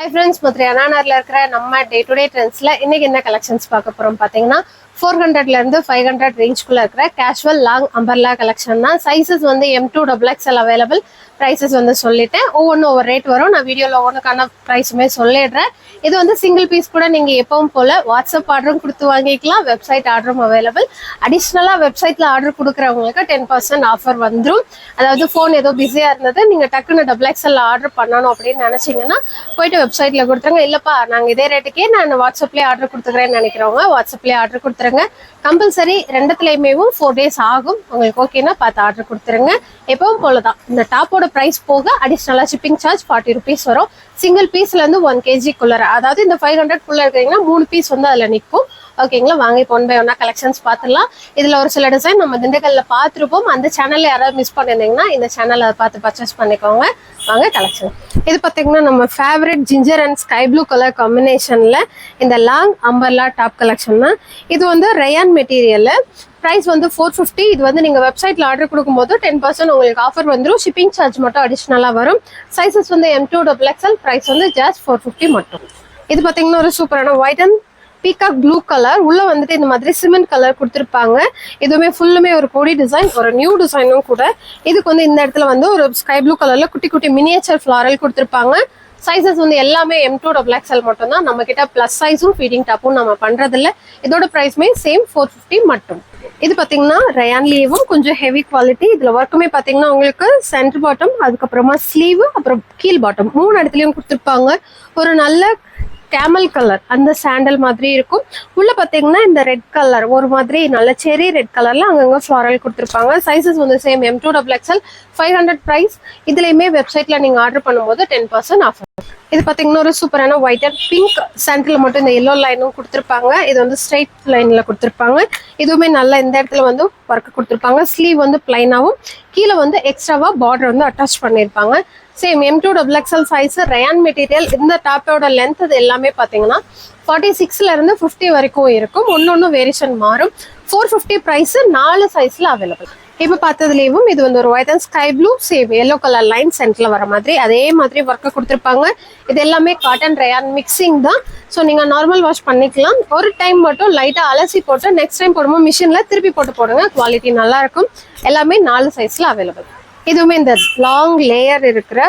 Hi friends, மதுரையானார்ல இருக்கிற நம்ம day to day ட்ரெண்ட்ஸ்ல இன்னைக்கு என்ன கலெக்ஷன்ஸ் பார்க்க போறோம் பாத்தீங்கன்னா 400ல இருந்து 500 ரேஞ்ச்குள்ள இருக்கிற கேஷுவல் லாங் அம்பர்லா கலெக்ஷன் தான். சைஸஸ் வந்து M2 XXL அவைலபிள். பிரைசஸ் வந்து சொல்லிட்டேன். ஒவ்வொன்றும் ஒவ்வொரு ரேட் வரும். நான் வீடியோவில் ஒவ்வொன்றுக்கான ப்ரைஸுமே சொல்லிடுறேன். இது வந்து சிங்கிள் பீஸ் கூட நீங்கள் எப்பவும் போல் வாட்ஸ்அப் ஆர்டரும் கொடுத்து வாங்கிக்கலாம். வெப்சைட் ஆர்டரும் அவைலபிள். அடிஷ்னலாக வெப்சைட்டில் ஆர்டர் கொடுக்குறவங்களுக்கு 10% ஆஃபர் வந்துடும். அதாவது ஃபோன் ஏதோ பிஸியாக இருந்தது, நீங்கள் டக்குன்னு XXL ஆர்டர் பண்ணணும் அப்படின்னு நினச்சிங்கன்னா போயிட்டு வெப்சைட்டில் கொடுத்துருங்க. இல்லைப்பா நாங்கள் இதே ரேட்டுக்கே நான் வாட்ஸ்அப்லேயே ஆர்டர் கொடுத்துக்கிறேன்னு நினைக்கிறவங்க வாட்ஸ்அப்லேயே ஆர்டர் கொடுத்துருங்க. கம்பல்சரி ரெண்டுத்துலையுமே 4 days ஆகும். உங்களுக்கு ஓகேன்னா பார்த்து ஆர்டர் கொடுத்துருங்க. எப்பவும் போல தான் இந்த டாப்போட ப்ரைஸ் போக அடிஷ்னலாக ஷிப்பிங் சார்ஜ் 40 rupees வரும். சிங்கிள் பீஸ்லேருந்து 1 kg அதாவது இந்த 500 இருக்கிறீங்கன்னா 3 பீஸ் வந்து அதில் நிற்கும். ஓகேங்களா, வாங்க இப்போ 1 by 1 கலெக்ஷன்ஸ் பார்த்துடலாம். இதில் ஒரு சில டிசைன் நம்ம திண்டுக்கல்ல பார்த்துருப்போம். அந்த சேனலில் யாராவது மிஸ் பண்ணியிருந்தீங்கன்னா இந்த சேனலை அதை பார்த்து பர்ச்சேஸ் பண்ணிக்கோங்க. வாங்க கலெக்ஷன். இது பார்த்தீங்கன்னா நம்ம favourite ginger and sky blue colour காம்பினேஷனில் இந்த லாங் அம்பர்லா டாப் கலெக்ஷன் தான். இது வந்து ரயான் மெட்டீரியல். ப்ரைஸ் வந்து 450. இது வந்து நீங்கள் வெப்சைட்டில் ஆர்டர் கொடுக்கும்போது 10% உங்களுக்கு ஆஃபர் வந்துடும். ஷிப்பிங் சார்ஜ் மட்டும் அடிஷ்னலாக வரும். சைஸஸ் வந்து M2 XXL. ப்ரைஸ் வந்து ஜஸ்ட் 450 மட்டும். இது பார்த்தீங்கன்னா ஒரு சூப்பரான white and peacock blue colour. உள்ள வந்துட்டு இந்த மாதிரி சிமெண்ட் கலர் கொடுத்துருப்பாங்க. இதுவுமே ஃபுல்லுமே ஒரு கொடி டிசைன், ஒரு நியூ டிசைனும் கூட. இதுக்கு வந்து இந்த இடத்துல வந்து ஒரு ஸ்கை ப்ளூ கலர்ல குட்டி குட்டி மினியேச்சர் ஃபிளாரல் கொடுத்துருப்பாங்க. சைஸஸ் வந்து எல்லாமே M2 XXL மட்டும் தான். நம்ம கிட்ட பிளஸ் சைஸும் ஃபீடிங் டாப்பும் நம்ம பண்றதில்ல. இதோட ப்ரைஸ்மே சேம் 450 மட்டும். இது பார்த்தீங்கன்னா ரயான்லேயும் கொஞ்சம் ஹெவி குவாலிட்டி. இதில் ஒர்க்குமே பார்த்தீங்கன்னா உங்களுக்கு சென்டர் பாட்டம், அதுக்கப்புறமா ஸ்லீவ், அப்புறம் கீழ் பாட்டம் 3 இடத்துலையும் கொடுத்துருப்பாங்க. ஒரு நல்ல கேமல் கலர், அந்த சாண்டல் மாதிரி இருக்கும். உள்ள பார்த்தீங்கன்னா இந்த ரெட் கலர் ஒரு மாதிரி நல்ல செரி ரெட் கலர்ல அங்கங்க ஃப்ளாரல் கொடுத்துருப்பாங்க. சைஸஸ் வந்து சேம் M2 XXL 500 ப்ரைஸ். இதுலையுமே வெப்சைட்ல நீங்க ஆர்டர் பண்ணும்போது 10% ஆஃபர். இது பார்த்தீங்கன்னா ஒரு சூப்பரான ஒயிட் அண்ட் பிங்க் சென்டரில் மட்டும் இந்த எல்லோ லைனும் கொடுத்துருப்பாங்க. இது வந்து ஸ்ட்ரைட் லைனில் கொடுத்துருப்பாங்க. இதுவுமே நல்லா இந்த இடத்துல வந்து ஒர்க் கொடுத்துருப்பாங்க. ஸ்லீவ் வந்து பிளைனாகவும் கீழே வந்து எக்ஸ்ட்ராவாக பார்டர் வந்து அட்டாச் பண்ணியிருப்பாங்க. Same M2 XXL size rayon material. இந்த டாப்போட லென்த் இது எல்லாமே பார்த்தீங்கன்னா 46ல இருந்து 50 வரைக்கும் இருக்கும். ஒன்னொன்னு வேரியேஷன் மாறும். 450 ப்ரைஸ். 4 சைஸ்ல அவைலபிள். இப்போ பார்த்ததுலேயும் இது வந்து ஒரு white and sky blue same yellow colour line சென்டர்ல வர மாதிரி அதே மாதிரி ஒர்க்கை கொடுத்துருப்பாங்க. இது எல்லாமே காட்டன் ரயான் மிக்சிங் தான். ஸோ நீங்கள் நார்மல் வாஷ் பண்ணிக்கலாம். ஒரு டைம் மட்டும் லைட்டாக அலசி போட்டு நெக்ஸ்ட் டைம் போடும்போது மிஷினில் திருப்பி போட்டு போடுங்க. குவாலிட்டி நல்லா இருக்கும். எல்லாமே 4 சைஸ்ல அவைலபிள். இதுவுமே இந்த லாங் லேயர் இருக்கிற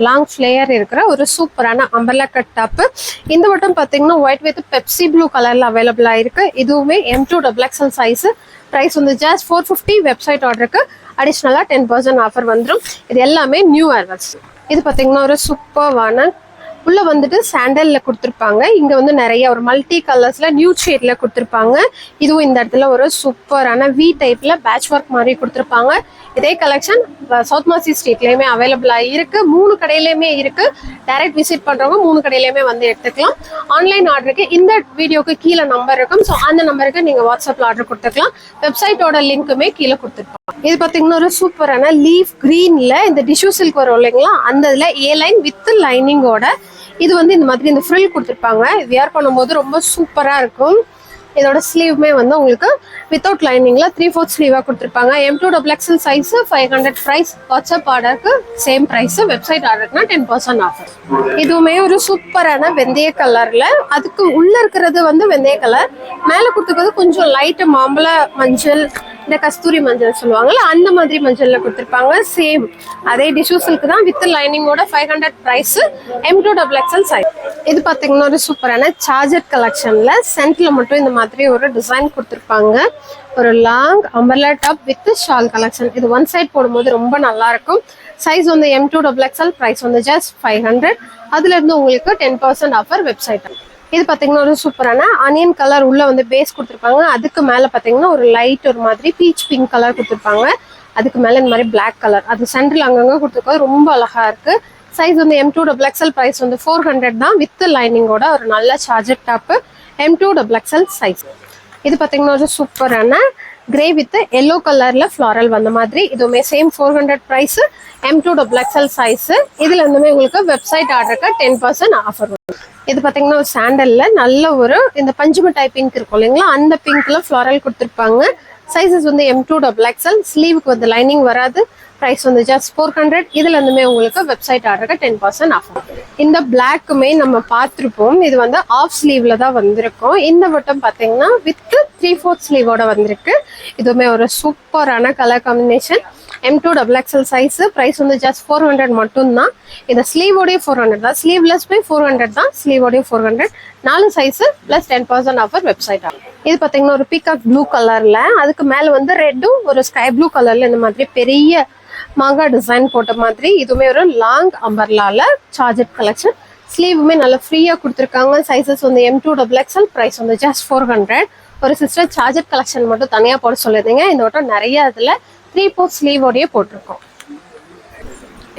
லாங் ஃப்ளேயர் இருக்கிற ஒரு சூப்பரான அம்பர்லா கட் டாப்பு. இந்த மட்டும் பார்த்தீங்கன்னா ஒயிட் வித் பெப்சி ப்ளூ கலர்ல அவைலபிளாக இருக்கு. இதுவுமே M2 XXL சைஸ். ப்ரைஸ் வந்து ஜஸ்ட் 450. வெப்சைட் ஆர்டருக்கு அடிஷ்னலாக 10% ஆஃபர் வந்துடும். இது எல்லாமே நியூ அரைவல்ஸ். இது பார்த்தீங்கன்னா ஒரு சூப்பர்வான உள்ள வந்துட்டு சாண்டல்ல கொடுத்துருப்பாங்க. இங்க வந்து நிறைய ஒரு மல்டி கலர்ஸ்ல நியூ ஷேட்ல கொடுத்துருப்பாங்க. இதுவும் இந்த இடத்துல ஒரு சூப்பரான வி டைப்ல பேட்ச் ஒர்க் மாதிரி கொடுத்துருப்பாங்க. இதே கலெக்ஷன் சவுத் மாசி ஸ்ட்ரீட்லயுமே அவைலபிளா இருக்கு. 3 கடையிலயுமே இருக்கு. டைரக்ட் விசிட் பண்றவங்க 3 கடையிலயுமே வந்து எடுத்துக்கலாம். ஆன்லைன் ஆர்டருக்கு இந்த வீடியோக்கு கீழே நம்பர் இருக்கும். ஸோ அந்த நம்பருக்கு நீங்க வாட்ஸ்அப்ல ஆர்டர் கொடுத்துக்கலாம். வெப்சைட்டோட லிங்க்குமே கீழே கொடுத்துருப்பாங்க. இது பார்த்தீங்கன்னா ஒரு சூப்பரான லீஃப் கிரீன்ல இந்த டிஷ்யூ சில்க் வரும் இல்லைங்களா, அந்த இதுல ஏ லைன் வித் லைனிங்கோட இது வந்து இந்த மாதிரி இந்த ஃப்ரில் கொடுத்துருப்பாங்க. வியர் பண்ணும்போது ரொம்ப சூப்பரா இருக்கும். இதோட ஸ்லீவுமே வந்து உங்களுக்கு வித்தவுட் லைனிங்ல 3/4 ஸ்லீவா கொடுத்துருப்பாங்க. M2 XXL size 500 price. WhatsApp ஆர்டருக்கு சேம் ப்ரைஸ். வெப்சைட் ஆர்டர்னா 10% ஆஃபர். இதுவுமே ஒரு சூப்பரான வெந்தய கலர்ல, அதுக்கு உள்ள இருக்கிறது வந்து வெந்தய கலர், மேல கொடுத்துருக்கிறது கொஞ்சம் லைட் மாம்பழ மஞ்சள், இந்த கஸ்தூரி மஞ்சள் சொல்லுவாங்கல்ல அந்த மாதிரி மஞ்சள்ல கொடுத்துருப்பாங்க. சேம் அதே டிஷ்யூ சில்க் தான் வித் லைனிங்கோட 500 ப்ரைஸ். M2 XXL size. இது பார்த்தீங்கன்னா ஒரு சூப்பரான சார்ஜர் கலெக்ஷன்ல சென்ட்ல மட்டும் இந்த மாதிரி ஒரு டிசைன் கொடுத்துருப்பாங்க. ஒரு long umbrella top with shawl collection. இது ஒன் சைட் போடும்போது ரொம்ப நல்லா இருக்கும். சைஸ் வந்து M2 XXL. ப்ரைஸ் வந்து ஜஸ்ட் 500. அதுல இருந்து உங்களுக்கு 10% ஆஃபர் வெப்சைட். இது பார்த்தீங்கன்னா ஒரு சூப்பரான ஆனியன் கலர். உள்ள வந்து பேஸ் கொடுத்துருப்பாங்க. அதுக்கு மேலே பார்த்தீங்கன்னா ஒரு லைட் ஒரு மாதிரி பீச் பிங்க் கலர் கொடுத்துருப்பாங்க. அதுக்கு மேலே இந்த மாதிரி பிளாக் கலர் அது சென்டரில் அங்கங்கே கொடுத்துருக்காது. ரொம்ப அழகா இருக்கு. சைஸ் வந்து M2 XXL. ப்ரைஸ் வந்து 400 தான் வித் லைனிங்கோட ஒரு நல்ல charger top. M2 XXL size. இது பார்த்தீங்கன்னா ஒரு சூப்பரான கிரே வித் எல்லோ கலர்ல ஃப்ளாரல் வந்த மாதிரி. இதுவுமே same 400 price. M2 XXL size. இதுல இருந்துமே உங்களுக்கு வெப்சைட் ஆர்டருக்கு 10% ஆஃபர் வரும். இது பார்த்தீங்கன்னா ஒரு சாண்டல்ல நல்ல ஒரு இந்த பஞ்சு மிட்டாய் பிங்க் இருக்கும் இல்லைங்களா, அந்த பிங்க்ல ஃப்ளாரல் கொடுத்துருப்பாங்க. சைஸஸ் வந்து M2 XXL. ஸ்லீவுக்கு வந்து லைனிங் வராது. பிரைஸ் வந்து ஜஸ்ட் 400. இதுல இருந்துமே உங்களுக்கு வெப்சைட் ஆர்டருக்கு 10% ஆஃப். இந்த பிளாக்குமே நம்ம பார்த்துருப்போம். இது வந்து ஆஃப் ஸ்லீவ்ல தான் வந்திருக்கும். இந்த மட்டும் பார்த்தீங்கன்னா வித் 3/4 ஸ்லீவோட வந்திருக்கு. இதுவுமே ஒரு சூப்பரான colour combination. M2 XXL size. Price வந்து ஜஸ்ட் 400 மட்டும்தான். இந்த ஸ்லீவோடய 400 தான். ஸ்லீவ்லெஸ்மே 400 தான். ஸ்லீவோடய 400. 4 சைஸ் பிளஸ் 10% ஆஃபர் வெப்சைட் ஆகும். இது பார்த்தீங்கன்னா ஒரு பீகாக் ப்ளூ கலர்ல, அதுக்கு மேல வந்து ரெட்டும் ஒரு ஸ்கை ப்ளூ கலர்ல இந்த மாதிரி பெரிய மாங்கா டிசைன் போட்ட மாதிரி. இதுவுமே ஒரு லாங் அம்பர்லால சார்ஜட் கலெக்ஷன். ஸ்லீவுமே நல்லா ஃப்ரீயா கொடுத்துருக்காங்க. சைசஸ் வந்து M2 XXL. பிரைஸ் வந்து ஜஸ்ட் 400. ஒரு சிஸ்டர் சார்ஜட் கலெக்ஷன் மட்டும் தனியா போட சொல்லியிருந்தீங்க. இந்த வட்டம் நிறைய இதுல 3/4 ஸ்லீவோடய போட்டிருக்கோம்.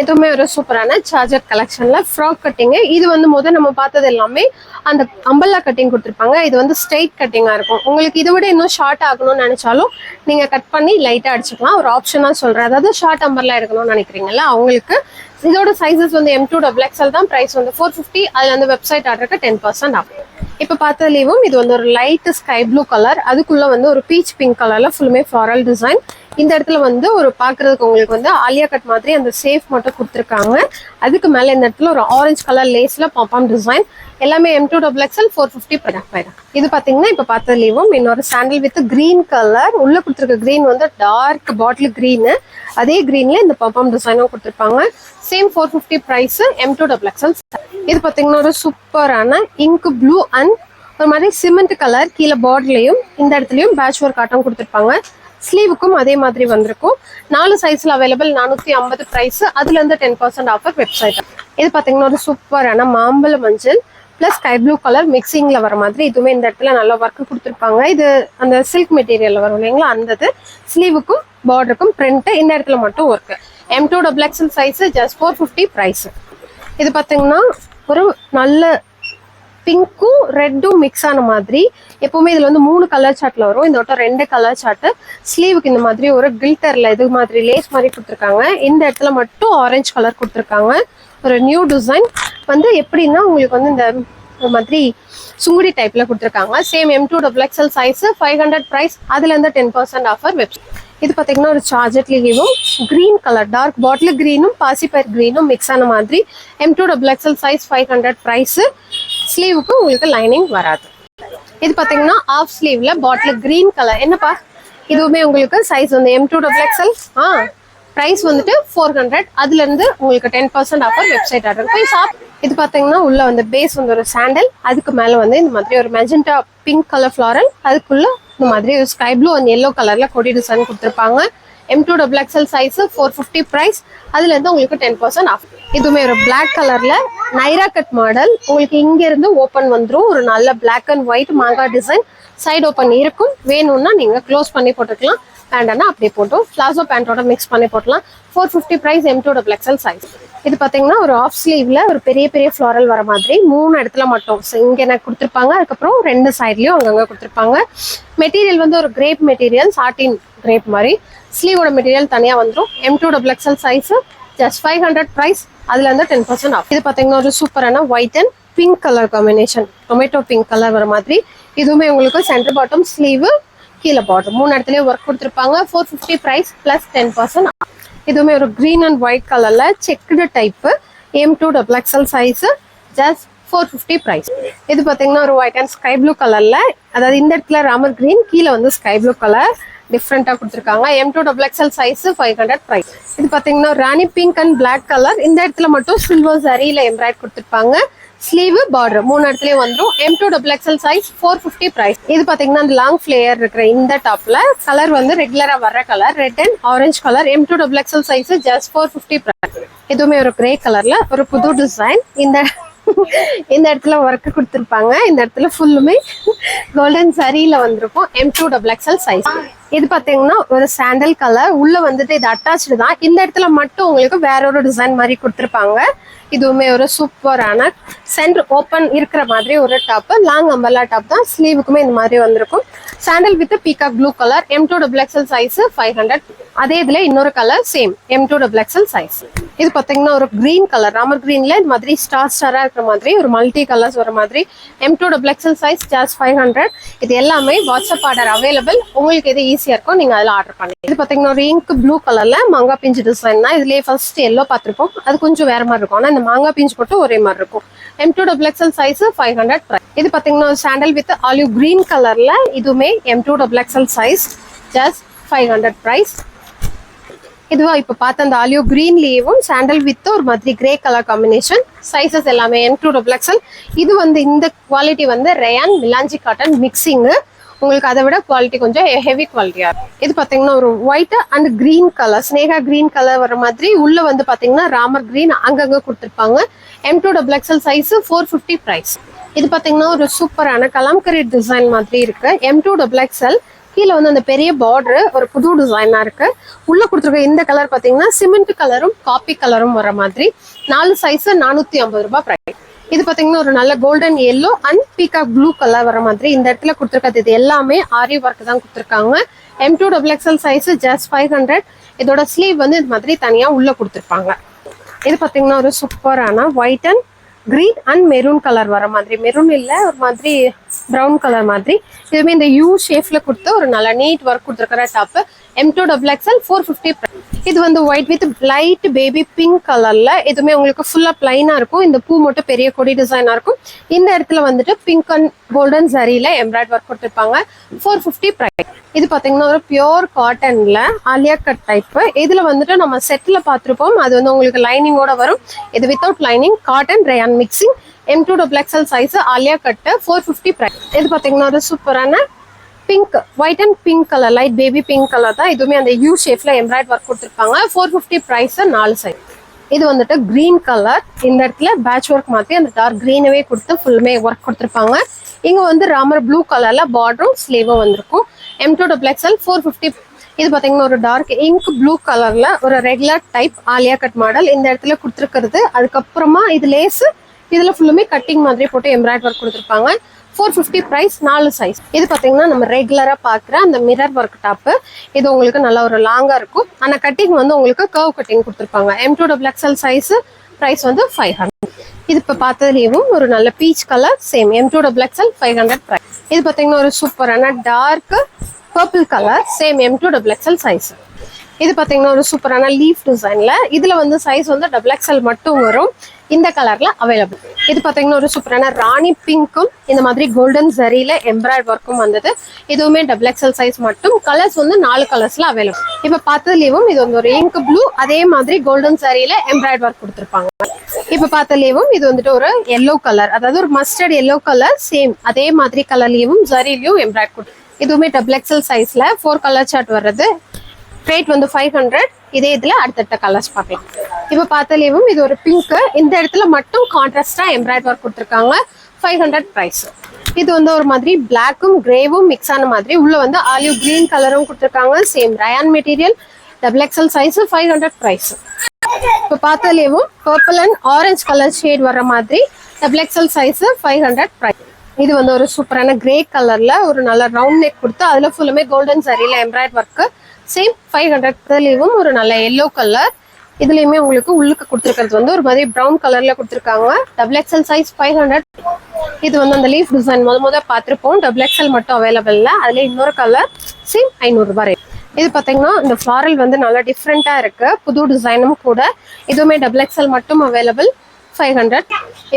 இதுவுமே ஒரு சூப்பரான சார்ஜர் கலெக்ஷன்ல ஃப்ராக் கட்டிங். இது வந்து முதல் நம்ம பார்த்தது எல்லாமே அந்த அம்பல்லா கட்டிங் கொடுத்துருப்பாங்க. இது வந்து ஸ்ட்ரெயிட் கட்டிங்கா இருக்கும். உங்களுக்கு இதை விட இன்னும் ஷார்ட் ஆகணும்னு நினைச்சாலும் நீங்க கட் பண்ணி லைட்டா அடிச்சுக்கலாம். ஒரு ஆப்ஷனா சொல்றேன். அதாவது ஷார்ட் அம்பர்லா எடுக்கணும்னு நினைக்கிறீங்கல்ல அவங்களுக்கு. இதோட சைசஸ் வந்து M2 XXL தான். பிரைஸ் வந்து 450. அதுல வந்து வெப்சைட் ஆர்டருக்கு 10% ஆகும். இப்போ பார்த்ததுலேயும் இது வந்து ஒரு லைட் ஸ்கை ப்ளூ கலர், அதுக்குள்ள வந்து ஒரு பீச் பிங்க் கலர்ல ஃபுல்லுமே ஃப்ளாரல் டிசைன். இந்த இடத்துல வந்து ஒரு பார்க்கறதுக்கு உங்களுக்கு வந்து ஆலியா கட் மாதிரி அந்த சேஃப் மட்டும் கொடுத்துருக்காங்க. அதுக்கு மேலே இந்த இடத்துல ஒரு ஆரஞ்சு கலர் லேஸ்ல பாப்பாம் டிசைன். எல்லாமே M2 XXL 450 பைடம். இது பார்த்தீங்கன்னா இப்போ பார்த்ததுலேயும் இன்னொரு சாண்டில் வித் கிரீன் கலர். உள்ள கொடுத்துருக்க கிரீன் வந்து டார்க் பாட்டில் கிரீனு. அதே கிரீன்ல இந்த பாப்பாம் டிசைனும் கொடுத்துருப்பாங்க. Same 450 price M2 XXL. இது பார்த்தீங்கன்னா ஒரு சூப்பரான இங்க் ப்ளூ அண்ட் ஒரு மாதிரி சிமெண்ட் கலர். கீழே பார்டர்லையும் இந்த இடத்துலையும் பேட்ச் ஒர்க் ஆட்டம் கொடுத்துருப்பாங்க. ஸ்லீவுக்கும் அதே மாதிரி வந்திருக்கும். 4 சைஸ்ல அவைலபிள். 450 பிரைஸ். அதுல இருந்து 10% ஆஃபர் வெப்சைட். இது பார்த்தீங்கன்னா ஒரு சூப்பரான மாம்பழ மஞ்சள் பிளஸ் ஸ்கை ப்ளூ கலர் மிக்சிங்ல வர மாதிரி. இதுவுமே இந்த இடத்துல நல்லா ஒர்க் கொடுத்துருப்பாங்க. இது அந்த சில்க் மெட்டீரியல்ல வரும் இல்லைங்களா, அந்த ஸ்லீவுக்கும் பார்டருக்கும் பிரிண்ட். இந்த இடத்துல மட்டும் work. M2 XXL size just 450 price. இது பார்த்தீங்கன்னா ஒரு நல்ல பிங்க்கும் ரெட்டும் மிக்ஸ் ஆன மாதிரி. எப்பவுமே இதுல வந்து 3 கலர் சார்ட்ல வரும். இந்த வட்டம் 2 கலர் சார்ட். ஸ்லீவுக்கு இந்த மாதிரி ஒரு கில்டர்ல இது மாதிரி லேஸ் மாதிரி கொடுத்துருக்காங்க. இந்த இடத்துல மட்டும் ஆரஞ்சு கலர் கொடுத்துருக்காங்க. ஒரு நியூ டிசைன் வந்து எப்படின்னா உங்களுக்கு வந்து இந்த மாதிரி சுங்குடி டைப்ல கொடுத்துருக்காங்க. Same M2 XXL size 500 price. அதுல இருந்து 10% ஆஃபர் வெப்சைட். இது பார்த்தீங்கன்னா ஒரு சார்ஜட்லேயும் கிரீன் கலர் டார்க் பாட்டில் கிரீனும் பாசிப்பயர் கிரீனும் மிக்ஸ் ஆன மாதிரி. M2 XXL size 500 price. ஸ்லீவுக்கு உங்களுக்கு லைனிங் வராது. இது பார்த்தீங்கன்னா ஆஃப் ஸ்லீவ்ல பாட்டில் கிரீன் கலர். என்னப்பா இதுவுமே உங்களுக்கு சைஸ் வந்து M2 XXL. பிரைஸ் வந்துட்டு 400. அதுல இருந்து உங்களுக்கு 10% ஆஃபர் வெப்சைட் ஆர்டர் போய் இது பார்த்தீங்கன்னா உள்ள வந்து பேஸ் வந்து ஒரு சாண்டல். அதுக்கு மேல வந்து இந்த மாதிரி ஒரு மெஜெண்டா பிங்க் கலர் ஃப்ளாரல். அதுக்குள்ள இந்த மாதிரி ஒரு ஸ்கை ப்ளூ அண்ட் எல்லோ கலர்ல கொடி டிசைன் கொடுத்துருப்பாங்க. M2 XXL size 450 price. அதுல இருந்து உங்களுக்கு 10% ஆஃப். இதுவுமே ஒரு பிளாக் கலர்ல நைரா கட் மாடல். உங்களுக்கு இங்க இருந்து ஓப்பன் வந்துடும். ஒரு நல்ல பிளாக் அண்ட் ஒயிட் மாங்கா டிசைன். சைடு ஓப்பன் இருக்கும். வேணும்னா நீங்க க்ளோஸ் பண்ணி போட்டுக்கலாம். பேண்டனா அப்படியே போட்டோம் பிளாசோ பேண்டோட மிக்ஸ் பண்ணி போட்டலாம். 450 பிரைஸ். M2 XXL size. இது பார்த்தீங்கன்னா ஒரு ஆஃப் ஸ்லீவ்ல ஒரு பெரிய பெரிய ஃப்ளாரல் வர மாதிரி 3 இடத்துல மட்டும் இங்க எனக்கு கொடுத்துருப்பாங்க. அதுக்கப்புறம் 2 சைட்லயும் அங்கங்க கொடுத்துருப்பாங்க. மெட்டீரியல் வந்து ஒரு கிரேப் மெட்டீரியல், சாட்டின் கிரேப் மாதிரி. ஸ்லீவோட மெட்டீரியல் தனியா வந்துடும். M2 XXL size just 500 price. அதுல இருந்து 10% ஆஃப். இது பார்த்தீங்கன்னா ஒரு சூப்பரான white and pink colour combination. Tomato pink colour வர மாதிரி. இதுவுமே உங்களுக்கு சென்டர் பாட்டம் ஸ்லீவ் கீழே பாட்டம் 3 இடத்துலயே ஒர்க் கொடுத்துருப்பாங்க. 450 பிரைஸ் பிளஸ் 10%. இதுவுமே ஒரு கிரீன் அண்ட் ஒயிட் கலர்ல checked type. M2 XXL size just 450 price. இது பாத்தீங்கன்னா ஒரு ஒயிட் அண்ட் ஸ்கை ப்ளூ கலர்ல, அதாவது இந்த இடத்துல ராமர் கிரீன், கீழே வந்து ஸ்கை ப்ளூ கலர் டிஃப்ரெண்டா கொடுத்துருக்காங்க. M2 XXL size 500 price. இது பாத்தீங்கன்னா ராணி பிங்க் அண்ட் பிளாக் கலர். இந்த இடத்துல மட்டும் சில்வர் சரியில எம்ப்ராய்ட் கொடுத்துருப்பாங்க. ஸ்லீவ் பார்டர் 3 இடத்துலயும் வந்துடும். M2 XXL size 450 price. இது பாத்தீங்கன்னா அந்த லாங் ஃபிளேயர் இருக்கிற இந்த டாப்ல கலர் வந்து ரெகுலரா வர்ற colour red and orange colour. M2 XXL size just 450 price. இதுவுமே ஒரு கிரே கலர்ல ஒரு புது டிசைன். இந்த இடத்துல ஒர்க் கொடுத்துருப்பாங்க. இந்த இடத்துல ஃபுல்லுமே கோல்டன் சரியில வந்திருக்கும். M2 XXL size. இது பாத்தீங்கன்னா ஒரு சாண்டல் கலர். உள்ள வந்துட்டு இது அட்டாச்சு தான். இந்த இடத்துல மட்டும் உங்களுக்கு வேற ஒரு டிசைன் மாதிரி கொடுத்துருப்பாங்க. இதுவுமே ஒரு சூப்பரான சென்டர் ஓப்பன் இருக்கிற மாதிரி ஒரு டாப், லாங் அம்பர்லா டாப் தான். ஸ்லீவுக்குமே இந்த மாதிரி வந்திருக்கும். Sandal with peacock blue colour, M2XXL size 500. அதே இதுல இன்னொரு கலர் சேம் M2XXL சைஸ். இது பாத்தீங்கன்னா ஒரு கிரீன் கலர், ராமர் கிரீன்ல இந்த மாதிரி ஸ்டார் ஸ்டாரா இருக்கிற மாதிரி ஒரு மல்டி கலர்ஸ் வர மாதிரி M2XXL சைஸ் ஜஸ்ட் 500. இது எல்லாமே வாட்ஸ்அப் ஆர்டர் அவைலபிள். உங்களுக்கு எது ஈஸியா இருக்கும் நீங்க அதில் ஆர்டர் பண்ணி. இது பாத்தீங்கன்னா ஒரு இங்க் ப்ளூ கலர்ல மாங்கா பிஞ்சு டிசைன் தான். இதுலயே ஃபர்ஸ்ட் எல்லோ பார்த்திருப்போம், அது கொஞ்சம் வேற மாதிரி இருக்கும். ஆனா இந்த மாங்கா பிஞ்சு போட்டு ஒரே மாதிரி இருக்கும். M2XXL size 500. இது பாத்தீங்கன்னா சாண்டல் வித் ஆலிவ் கிரீன் கலர்ல, இதுவுமே M2XXL சைஸ் ஜஸ்ட் 500 பிரைஸ். இதுவா இப்ப பார்த்த அந்த ஆலிவ் கிரீன்லயும் சாண்டல் வித் ஒரு மாதிரி கிரே கலர் காம்பினேஷன். சைசஸ் எல்லாமே M2XXL. இது வந்து இந்த குவாலிட்டி வந்து ரயான் மிலாஞ்சி காட்டன் மிக்சிங். உங்களுக்கு அதை விட குவாலிட்டி கொஞ்சம் ஹெவி குவாலிட்டியா இருக்கும். இது பாத்தீங்கன்னா ஒரு white and green colour, Sneha green colour வர மாதிரி. உள்ள வந்து பாத்தீங்கன்னா ராமர் கிரீன் அங்கங்க கொடுத்துருப்பாங்க. M2XXL size 450 price. இது பாத்தீங்கன்னா ஒரு சூப்பரான கலாம்கரி டிசைன் மாதிரி இருக்கு. M2XXL. கீழே வந்து அந்த பெரிய பார்டர் ஒரு புது டிசைனா இருக்கு. உள்ள கொடுத்துருக்க இந்த கலர் பாத்தீங்கன்னா சிமெண்ட் கலரும் காப்பி கலரும் வர மாதிரி. 4 சைஸ் 450 ரூபாய் பிரைஸ். இது பாத்தீங்கன்னா ஒரு நல்ல golden yellow and peacock blue colour வர மாதிரி. இந்த இடத்துல கொடுத்துருக்கிறது இது எல்லாமே ஆரி ஒர்க் தான் கொடுத்துருக்காங்க. M2XXL size just 500. இதோட ஸ்லீவ் வந்து இது மாதிரி தனியா உள்ள கொடுத்துருப்பாங்க. இது பாத்தீங்கன்னா ஒரு சூப்பரான white and green and maroon colour வர மாதிரி. மெரூன் இல்ல, ஒரு மாதிரி ப்ரௌன் கலர் மாதிரி. இதுவுமே இந்த யூ ஷேப்ல கொடுத்து ஒரு நல்ல நீட் ஒர்க் கொடுத்துருக்கிற டாப். M2XXL 450. இது வந்து white with light baby pink கலர்ல. இதுவுமே உங்களுக்கு ஃபுல்லா பிளைனா இருக்கும். இந்த பூ மட்டும் பெரிய கொடி டிசைனா இருக்கும். இந்த இடத்துல வந்துட்டு பிங்க் அண்ட் கோல்டன் ஜரியில எம்ப்ராய்டரி ஒர்க் கொடுத்துருப்பாங்க. 450 பிரைஸ். இது பாத்தீங்கன்னா ஒரு பியோர் காட்டன்ல ஆலியா கட் டைப். இதுல வந்துட்டு நம்ம செட்ல பாத்திருப்போம், அது வந்து உங்களுக்கு லைனிங்கோட வரும். இது without lining cotton rayon mixing. M2XXL size Alia cut 450 price. இது பாத்தீங்கன்னா ஒரு சூப்பரான pink, white and pink colour, light baby pink colour தான். இதுவுமே அந்த யூ ஷேப்ல எம்ப்ராய்டரி ஒர்க் கொடுத்துருப்பாங்க. 450 பிரைஸ். 4 சைஸ். இது வந்துட்டு கிரீன் கலர். இந்த இடத்துல பேட்ச் ஒர்க் மாத்தி அந்த டார்க் கிரீனவே கொடுத்து ஃபுல்லுமே ஒர்க் கொடுத்துருப்பாங்க. இங்க வந்து ராமர் ப்ளூ கலர்ல பார்டரும் ஸ்லீவும் வந்திருக்கும். M2XXL 450. இது பாத்தீங்கன்னா ஒரு டார்க் இங்க் ப்ளூ கலர்ல ஒரு regular type Alia cut model இந்த இடத்துல கொடுத்துருக்கிறது. அதுக்கப்புறமா இது லேஸ், இதுல ஃபுல்லுமே கட்டிங் மாதிரி போட்டு எம்ப்ராய்டரி ஒர்க் கொடுத்துருப்பாங்க. 450 பிரைஸ். 4 சைஸ். இது பாத்தீங்கன்னா நம்ம ரெகுலரா பாக்குற அந்த மிரர் ஒர்க் டாப். இது உங்களுக்கு நல்ல ஒரு லாங்கா இருக்கும். ஆனா கட்டிங் வந்து உங்களுக்கு கர்வ் கட்டிங் கொடுத்துருப்பாங்க. M2XXL சைஸ் பிரைஸ் வந்து 500. இது இப்ப பார்த்ததுலயும் ஒரு நல்ல peach colour same M2XXL 500 price. இது பாத்தீங்கன்னா ஒரு சூப்பரான dark purple colour same M2XXL size. இது பாத்தீங்கன்னா ஒரு சூப்பரான லீஃப் டிசைன்ல. இதுல வந்து சைஸ் வந்து XXL மட்டும் வரும். இந்த கலர்ல அவைலபிள். இது பாத்தீங்கன்னா ஒரு சூப்பரான ராணி பிங்க்கும் இந்த மாதிரி கோல்டன் ஜரியில எம்ப்ராய்டரி ஒர்க்கும் வந்தது. இதுவுமே XXL சைஸ் மட்டும். கலர்ஸ் வந்து 4 கலர்ஸ்ல அவைலபிள். இப்ப பார்த்ததுலயும் இது வந்து ஒரு இங்க் ப்ளூ, அதே மாதிரி கோல்டன் ஜரியில எம்ப்ராய்டரி ஒர்க் கொடுத்துருப்பாங்க. இப்ப பார்த்ததுலயும் இது வந்துட்டு ஒரு எல்லோ கலர், அதாவது ஒரு மஸ்டர்ட் எல்லோ கலர் சேம் அதே மாதிரி கலர்லயும் ஜரியிலயும் எம்ப்ராய்டரி கொடுத்து. இதுவுமே XXL சைஸ்ல 4 கலர் சார்ட் வர்றது. ரேட் வந்து 500. இதே இதுல அடுத்தடுத்த கலர்ஸ் பார்க்கலாம். இப்ப பார்த்ததுலயும் இது ஒரு பிங்க், இந்த இடத்துல மட்டும் கான்ட்ராஸ்டா எம்ப்ராய்டரி ஒர்க் கொடுத்துருக்காங்க. 500 பிரைஸ். இது வந்து ஒரு மாதிரி பிளாக்கும் கிரேவும் மிக்ஸ் ஆன மாதிரி. உள்ள வந்து ஆலிவ் கிரீன் கலரும் கொடுத்துருக்காங்க. Same rayon material. XXL size 500 price. இப்ப பார்த்ததுலயும் purple and orange colour shade வர மாதிரி XXL சைஸ் 500 பிரைஸ். இது வந்து ஒரு சூப்பரான கிரே கலர்ல ஒரு நல்ல ரவுண்ட் நெக் கொடுத்து அதுல ஃபுல்லுமே கோல்டன் சரியில எம்ப்ராய்டரி ஒர்க் சேம் 500. ஒரு நல்ல எல்லோ கலர். இதுலயுமே உங்களுக்கு உள்ளுக்கு கொடுத்துருக்கிறது வந்து ஒரு மாதிரி ப்ரௌன் கலர்ல கொடுத்துருக்காங்க. XXL size 500. இது வந்து அந்த லீஃப் டிசைன் முத பார்த்துருப்போம். XXL மட்டும் அவைலபிள் இல்லை. அதுல இன்னொரு கலர் சேம் 500 ரூபாய் ரேட். இது பாத்தீங்கன்னா இந்த ஃபிளாரல் வந்து நல்லா டிஃப்ரெண்டா இருக்கு, புது டிசைனும் கூட. இதுவுமே XXL மட்டும் அவைலபிள். 500.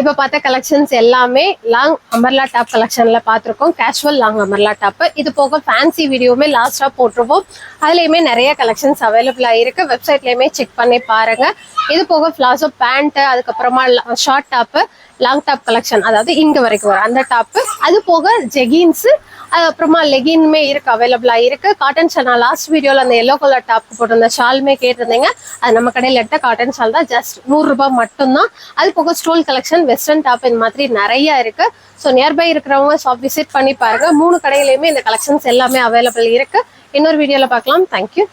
இப்ப பார்த்த கலெக்ஷன்ஸ் எல்லாமே லாங் அம்பர்லா டாப் கலெக்ஷன்ல பார்த்திருக்கோம். Casual long umbrella top. இது போக ஃபேன்சி வீடியோவுமே லாஸ்டா போட்டிருப்போம். அதுலயுமே நிறைய கலெக்ஷன்ஸ் அவைலபிளா இருக்கு. வெப்சைட்லயுமே செக் பண்ணி பாருங்க. இது போக பிளாசோ பேண்ட், அதுக்கப்புறமா short top, long top collection, அதாவது இங்க வரைக்கும் வரும் அந்த டாப். அது போக ஜெகின்ஸ், அதுக்கப்புறமா லெகின்மே இருக்கு, அவைலபிளா இருக்கு. காட்டன் ஷால் நான் லாஸ்ட் வீடியோல அந்த எல்லோ கலர் டாப் போட்டிருந்த ஷாலுமே கேட்டிருந்தீங்க. அது நம்ம கடையில் எடுத்த காட்டன் ஷால் தான். ஜஸ்ட் 100 ரூபாய் மட்டும்தான். அது போக ஸ்டோல் கலெக்ஷன், வெஸ்டர்ன் டாப், இந்த மாதிரி நிறைய இருக்கு. ஸோ நியர்பை இருக்கிறவங்க ஷாப் விசிட் பண்ணி பாருங்க. 3 கடையிலுமே இந்த கலெக்ஷன்ஸ் எல்லாமே அவைலபிள் இருக்கு. இன்னொரு வீடியோல பார்க்கலாம். தேங்க்யூ.